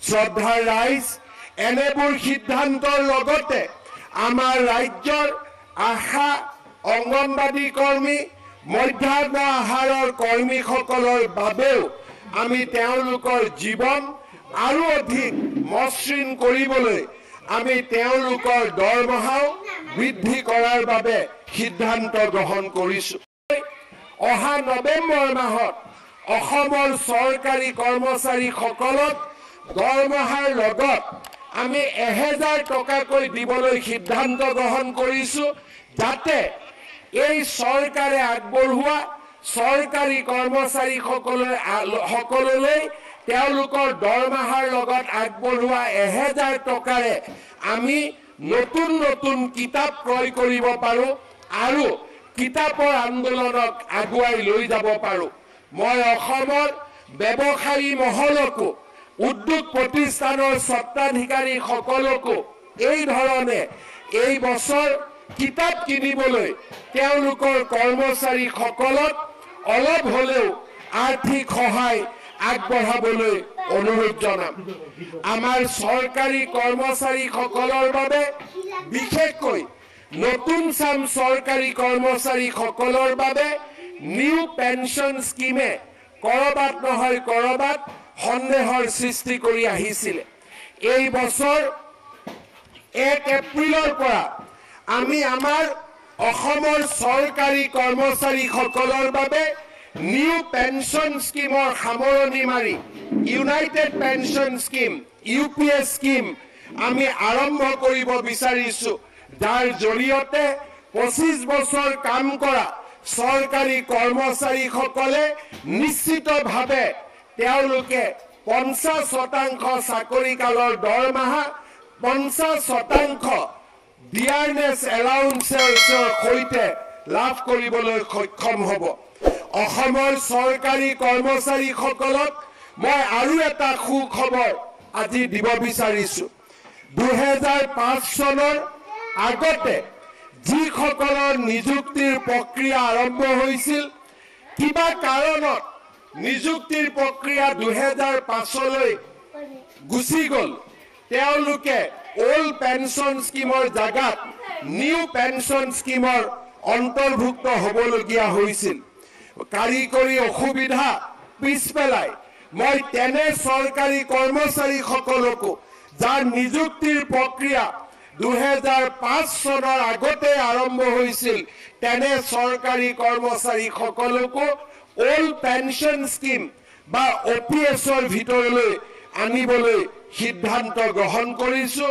শ্ৰদ্ধাৰ ৰাইজ, এনেবোৰ সিদ্ধান্তৰ লগতে আমাৰ ৰাজ্যৰ আশা, অংগনবাদী কৰ্মী, মধ্যাহ্ন আহাৰৰ কৰ্মীসকলৰ বাবেও আমি তেওঁলোকৰ জীৱন আৰু অধিক মসৃণ কৰিবলৈ আমি তেওঁলোকৰ দৰমহাও বৃদ্ধি কৰাৰ বাবে সিদ্ধান্ত গ্ৰহণ কৰিছো। অহা নৱেম্বৰ মাহত অসমৰ চৰকাৰী কৰ্মচাৰীসকলক দৰমহাৰ লগত আমি 1000 টকাকৈ দিবলৈ সিদ্ধান্ত গ্ৰহণ কৰিছো, যাতে এই চৰকাৰে আগবঢ়োৱা চৰকাৰী কৰ্মচাৰীসকললৈ তেওঁলোকৰ দৰমহাৰ লগত আগবঢ়োৱা 1000 টকাৰে আমি নতুন নতুন কিতাপ ক্ৰয় কৰিব পাৰো আৰু কিতাপৰ আন্দোলনক আগুৱাই লৈ যাব পাৰো। মই অসমৰ ব্যৱসায়ী মহলকো, উদ্যোগ প্ৰতিষ্ঠানৰ স্বত্বাধিকাৰীসকলকো এই ধৰণে এই বছৰ কিতাপ কিনিবলৈ তেওঁলোকৰ কৰ্মচাৰীসকলক অলপ হ'লেও আৰ্থিক সহায় আগবঢ়াবলৈ অনুৰোধ জনাম। আমাৰ চৰকাৰী কৰ্মচাৰীসকলৰ বাবে বিশেষকৈ নতুন চাম চৰকাৰী কৰ্মচাৰীসকলৰ বাবে নিউ পেঞ্চন স্কিমে কৰবাত নহয় কৰবাত সন্দেহৰ সৃষ্টি কৰি আহিছিল। এই বছৰ 1 এপ্ৰিলৰ পৰা আমি আমাৰ অসমৰ চৰকাৰী কৰ্মচাৰীসকলৰ বাবে নিউ পেঞ্চন স্কিমৰ সামৰণি মাৰি United pension scheme UPS scheme আমি আৰম্ভ কৰিব বিচাৰিছো, যাৰ জৰিয়তে 25 বছৰ কাম কৰা চৰকাৰী কৰ্মচাৰীসকলে নিশ্চিতভাৱে তেওঁলোকে 50% চাকৰিকালৰ দৰমহা 50% ডিয়াৰনেছ এলাউন্সৰ সৈতে লাভ কৰিবলৈ সক্ষম হ'ব। অসমৰ চৰকাৰী কৰ্মচাৰীসকলক মই আৰু এটা সুখবৰ আজি দিব বিচাৰিছো। 2005 চনৰ আগতে যিসকলৰ নিযুক্তিৰ প্ৰক্ৰিয়া আৰম্ভ হৈছিল, কিবা কাৰণত নিযুক্তিৰ প্ৰক্ৰিয়া 2005লৈ গুচি গ'ল, তেওঁলোকে ওল্ড পেঞ্চন স্কিমৰ জাগাত নিউ পেঞ্চন স্কিমৰ অন্তৰ্ভুক্ত হ'বলগীয়া হৈছিল। কাৰিকৰী অসুবিধা পিছ পেলাই মই তেনে চৰকাৰী কৰ্মচাৰীসকলকো যাৰ নিযুক্তিৰ প্ৰক্ৰিয়া 2005 চনৰ আগতে আৰম্ভ হৈছিল, তেনে চৰকাৰী কৰ্মচাৰীসকলকো ওল্ড পেঞ্চন স্কিম বা OPSৰ ভিতৰলৈ আনিবলৈ সিদ্ধান্ত গ্ৰহণ কৰিছো,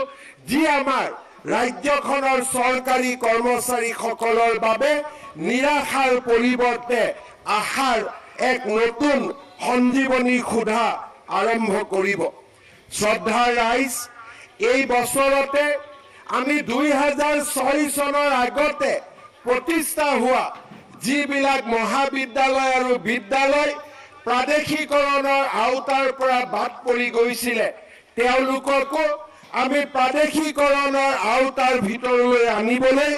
যি আমাৰ ৰাজ্যখনৰ চৰকাৰী কৰ্মচাৰীসকলৰ বাবে নিৰাশাৰ পৰিৱৰ্তে আশাৰ এক নতুন সঞ্জীৱনী সুধা আৰম্ভ কৰিব। শ্ৰদ্ধাৰ ৰাইজ, এই বছৰতে আমি 2006 চনৰ আগতে প্ৰতিষ্ঠা হোৱা যিবিলাক মহাবিদ্যালয় আৰু বিদ্যালয় প্ৰাদেশিকৰণৰ আওতাৰ পৰা বাদ পৰি গৈছিলে, তেওঁলোককো আমি প্ৰাদেশিকৰণৰ আওতাৰ ভিতৰলৈ আনিবলৈ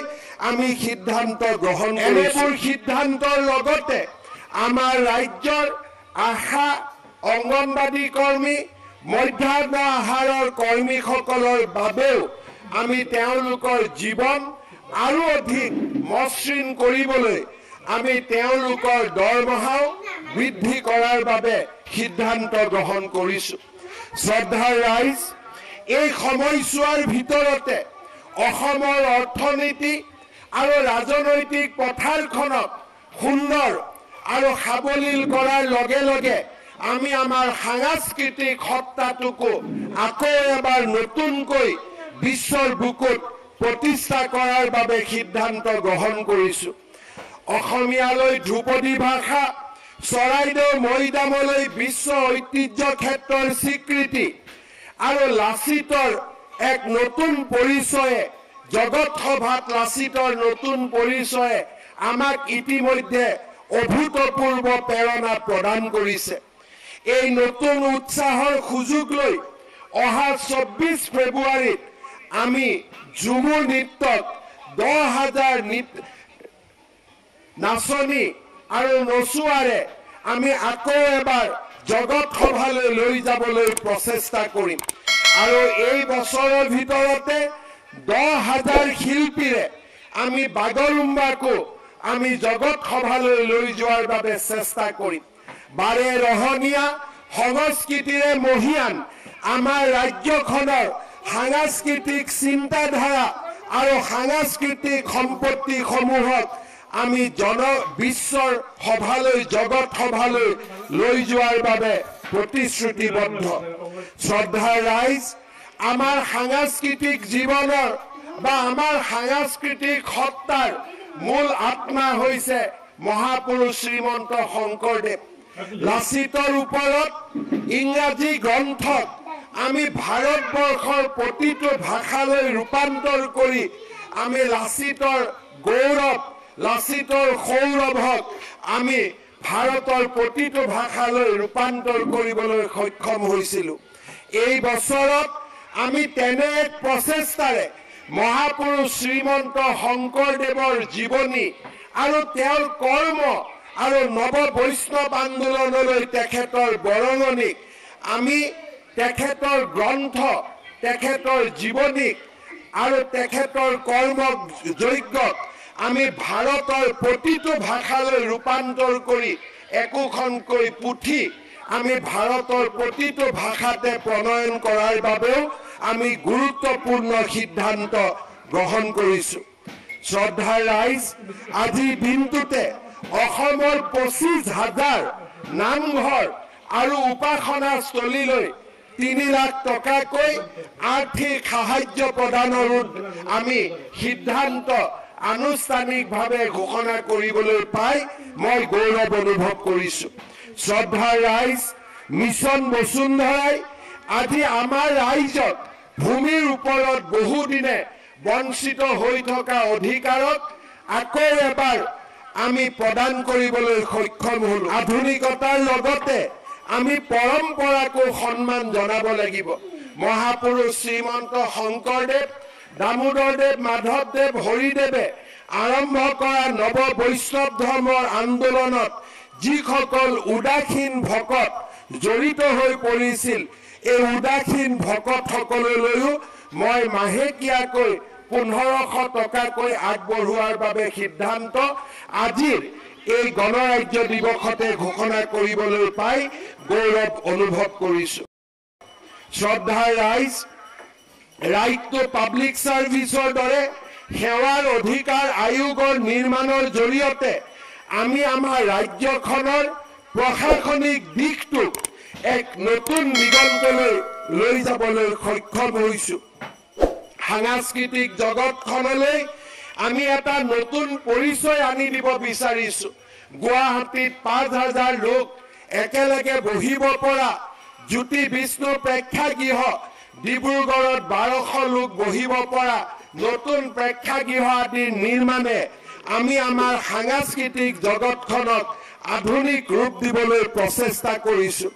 আমি সিদ্ধান্ত গ্ৰহণ কৰিছো। এনেবোৰ সিদ্ধান্তৰ লগতে আমাৰ ৰাজ্যৰ আশা, অংগনবাদী কৰ্মী, মধ্যাহ্ন আহাৰৰ কৰ্মীসকলৰ বাবেও আমি তেওঁলোকৰ জীৱন আৰু অধিক মসৃণ কৰিবলৈ আমি তেওঁলোকৰ দৰমহাও বৃদ্ধি কৰাৰ বাবে সিদ্ধান্ত গ্ৰহণ কৰিছো। শ্ৰদ্ধাৰ ৰাইজ, এই সময়ছোৱাৰ ভিতৰতে অসমৰ অৰ্থনীতি আৰু ৰাজনৈতিক পথাৰখনক সুন্দৰ আৰু সাৱলীল কৰাৰ লগে লগে আমি আমাৰ সাংস্কৃতিক সত্তাটোকো আকৌ এবাৰ নতুনকৈ বিশ্বৰ বুকুত প্ৰতিষ্ঠা কৰাৰ বাবে সিদ্ধান্ত গ্ৰহণ কৰিছো। অসমীয়ালৈ ধ্ৰুপদী ভাষা, চৰাইদেউ মৈদামলৈ বিশ্ব ঐতিহ্য ক্ষেত্ৰৰ স্বীকৃতি আৰু লাচিতৰ এক নতুন পৰিচয়ে, জগত সভাত লাচিতৰ নতুন পৰিচয়ে আমাক ইতিমধ্যে অভূতপূৰ্ব প্ৰেৰণা প্ৰদান কৰিছে। এই নতুন উৎসাহৰ সুযোগ লৈ অহা 24 ফেব্ৰুৱাৰীত আমি ঝুমুৰ নৃত্যত 10,000 নাচনী আৰু নচুৱাৰে আমি আকৌ এবাৰ জগত সভালৈ লৈ যাবলৈ প্ৰচেষ্টা কৰিম আৰু এই বছৰৰ ভিতৰতে 10,000 শিল্পীৰে আমি বাগৰুম্বাকো আমি জগত সভালৈ লৈ যোৱাৰ বাবে চেষ্টা কৰিম বাৰে ৰহণীয়া সংস্কৃতিৰে মহিয়ান আমাৰ ৰাজ্যখনৰ সাংস্কৃতিক চিন্তাধাৰা আৰু সাংস্কৃতিক সম্পত্তিসমূহক আমি বিশ্বৰ সভালৈ জগত সভালৈ লৈ যোৱাৰ বাবে প্ৰতিশ্ৰুতিবদ্ধ শ্ৰদ্ধাৰ ৰাইজ আমাৰ সাংস্কৃতিক জীৱনৰ বা আমাৰ সাংস্কৃতিক সত্তাৰ মূল আত্মা হৈছে মহাপুৰুষ শ্ৰীমন্ত শংকৰদেৱ লাচিতৰ ওপৰত ইংৰাজী গ্ৰন্থক আমি ভাৰতবৰ্ষৰ প্ৰতিটো ভাষালৈ ৰূপান্তৰ কৰি আমি লাচিতৰ গৌৰৱ লাচিতৰ সৌৰভক আমি ভাৰতৰ প্ৰতিটো ভাষালৈ ৰূপান্তৰ কৰিবলৈ সক্ষম হৈছিলোঁ এই বছৰত আমি তেনে এক প্ৰচেষ্টাৰে মহাপুৰুষ শ্ৰীমন্ত শংকৰদেৱৰ জীৱনী আৰু তেওঁৰ কৰ্ম আৰু নৱ বৈষ্ণৱ আন্দোলনলৈ তেখেতৰ বৰঙণিক আমি তেখেতৰ গ্ৰন্থ তেখেতৰ জীৱনীক আৰু তেখেতৰ কৰ্ম যজ্ঞক আমি ভাৰতৰ প্ৰতিটো ভাষালৈ ৰূপান্তৰ কৰি একোখনকৈ পুথি আমি ভাৰতৰ প্ৰতিটো ভাষাতে প্ৰণয়ন কৰাৰ বাবেও আমি গুৰুত্বপূৰ্ণ সিদ্ধান্ত গ্ৰহণ কৰিছোঁ শ্ৰদ্ধাৰ ৰাইজ আজি দিনটোতে অসমৰ 25,000 নামঘৰ আৰু উপাসনাস্থলীলৈ 3 লাখ টকাকৈ আৰ্থিক সাহায্য প্ৰদানৰ আমি সিদ্ধান্ত আনুষ্ঠানিকভাৱে ঘোষণা কৰিবলৈ পাই মই গৌৰৱ অনুভৱ কৰিছোঁ শ্ৰদ্ধাৰ ৰাইজ মিছন বসুন্ধৰাই আজি আমাৰ ৰাইজক ভূমিৰ ওপৰত বহুদিনে বঞ্চিত হৈ থকা অধিকাৰক আকৌ এবাৰ আমি প্ৰদান কৰিবলৈ সক্ষম হ'লো আধুনিকতাৰ লগতে আমি পৰম্পৰাকো সন্মান জনাব লাগিব মহাপুৰুষ শ্ৰীমন্ত শংকৰদেৱ দামোদৰদেৱ মাধৱদেৱ হৰিদেৱে আৰম্ভ কৰা নৱ বৈষ্ণৱ ধৰ্মৰ আন্দোলনত যিসকল উদাসীন ভকত জড়িত হৈ পৰিছিল এই উদাসীন ভকতসকললৈও মই মাহেকীয়াকৈ 1500 টকাকৈ আগবঢ়োৱাৰ বাবে সিদ্ধান্ত আজিৰ এই গণৰাজ্য দিৱসতে ঘোষণা কৰিবলৈ পাই গৌৰৱ অনুভৱ কৰিছোঁ শ্ৰদ্ধাৰ ৰাইজ ৰাইট টু পাব্লিক সাৰ্ভিসৰ দৰে সেৱাৰ অধিকাৰ আয়োগৰ নিৰ্মাণৰ জৰিয়তে আমি আমাৰ ৰাজ্যখনৰ প্ৰশাসনিক দিশটোক এক নতুন দিগন্তলৈ লৈ যাবলৈ সক্ষম হৈছোঁ সাংস্কৃতিক জগতখনলৈ আমি এটা নতুন পৰিচয় আনি দিব বিচাৰিছোঁ গুৱাহাটীত 5,000 লোক একেলগে বহিব পৰা জ্যোতি বিষ্ণু প্ৰেক্ষাগৃহ ডিব্ৰুগড়ত 1200 লোক বহিব পৰা নতুন প্ৰেক্ষাগৃহ আদিৰ নিৰ্মাণে আমি আমাৰ সাংস্কৃতিক জগতখনক আধুনিক ৰূপ দিবলৈ প্ৰচেষ্টা কৰিছোঁ